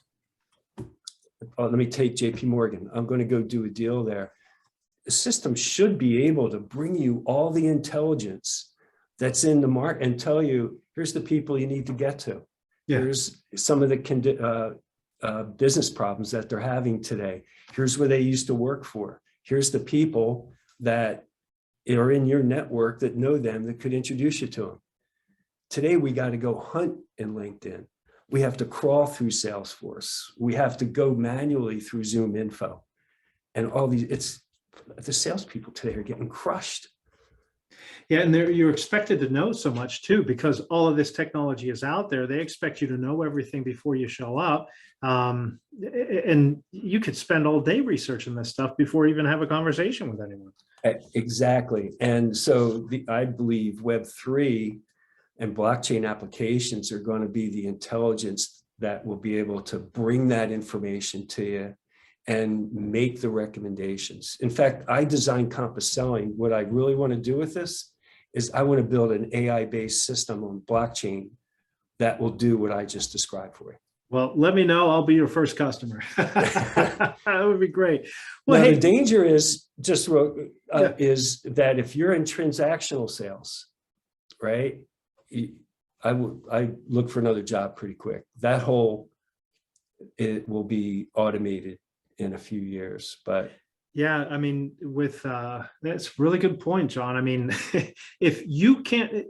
let me take JP Morgan. I'm going to go do a deal there. The system should be able to bring you all the intelligence that's in the market and tell you, here's the people you need to get to. Yeah. Here's some of the business problems that they're having today. Here's where they used to work for. Here's the people that are in your network that know them that could introduce you to them. Today, we got to go hunt in LinkedIn. We have to crawl through Salesforce. We have to go manually through Zoom Info, and all these. The salespeople today are getting crushed. Yeah, and you're expected to know so much too, because all of this technology is out there. They expect you to know everything before you show up. And you could spend all day researching this stuff before you even have a conversation with anyone. Exactly. And so I believe Web3 and blockchain applications are going to be the intelligence that will be able to bring that information to you and make the recommendations. In fact, I designed Compass Selling. What I really want to do with this is I want to build an AI-based system on blockchain that will do what I just described for you. Well, let me know. I'll be your first customer. That would be great. Well, now, hey, the danger is is that if you're in transactional sales, right? I look for another job pretty quick. It will be automated in a few years, but yeah, I mean, that's a really good point, John. I mean, if you can't,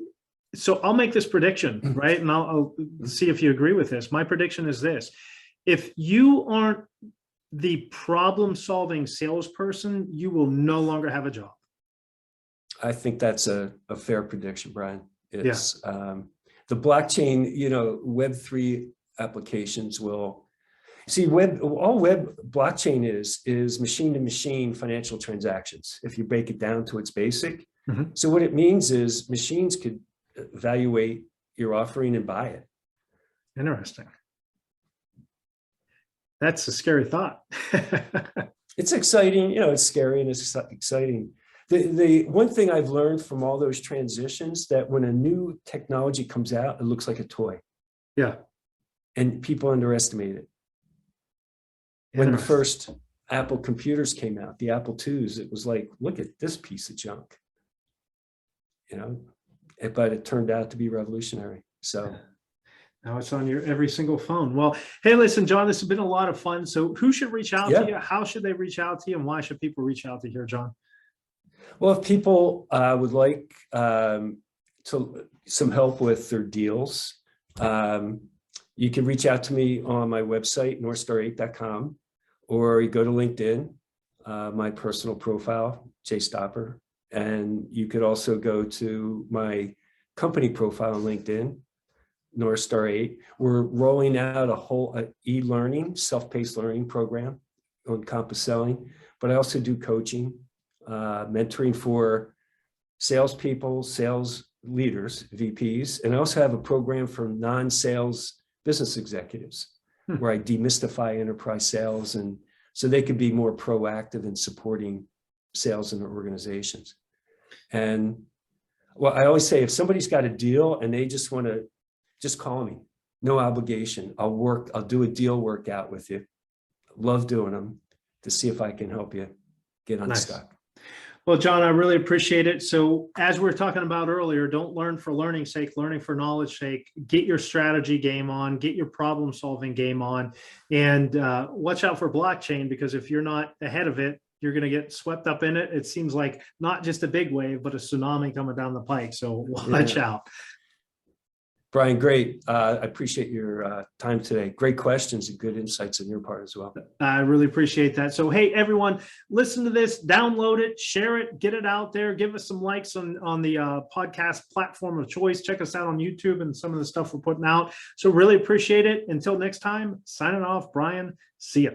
so I'll make this prediction, right? And I'll see if you agree with this. My prediction is this: if you aren't the problem-solving salesperson, you will no longer have a job. I think that's a fair prediction, Brian. It's the blockchain, Web3 applications will see all web blockchain is machine-to-machine financial transactions. If you break it down to its basic. Mm-hmm. So what it means is machines could evaluate your offering and buy it. Interesting. That's a scary thought. It's exciting, it's scary and it's exciting. The one thing I've learned from all those transitions, that when a new technology comes out, it looks like a toy. Yeah. And people underestimate it. When the first Apple computers came out, the Apple IIs, it was like, look at this piece of junk. But it turned out to be revolutionary. So now it's on your every single phone. Well, hey, listen, John, this has been a lot of fun. So who should reach out to you? How should they reach out to you? And why should people reach out to you, John? Well, if people would like some help with their deals, you can reach out to me on my website, northstar8.com, or you go to LinkedIn, my personal profile, Jay Stopper. And you could also go to my company profile on LinkedIn, Northstar 8. We're rolling out a whole e-learning, self-paced learning program on Compass Selling, but I also do coaching, mentoring for salespeople, sales leaders, VPs, and I also have a program for non-sales business executives where I demystify enterprise sales, and so they can be more proactive in supporting sales in their organizations. And well, I always say, if somebody's got a deal and they just want to, just call me, no obligation. I'll do a deal workout with you. Love doing them to see if I can help you get unstuck. Nice. Well, John, I really appreciate it. So as we were talking about earlier, don't learn for learning's sake, learning for knowledge sake. Get your strategy game on, get your problem solving game on, and watch out for blockchain, because if you're not ahead of it, you're going to get swept up in it. It seems like not just a big wave, but a tsunami coming down the pike. So watch out. Brian, great. I appreciate your time today. Great questions and good insights on your part as well. I really appreciate that. So, hey, everyone, listen to this, download it, share it, get it out there. Give us some likes on the podcast platform of choice. Check us out on YouTube and some of the stuff we're putting out. So really appreciate it. Until next time, signing off, Brian. See ya.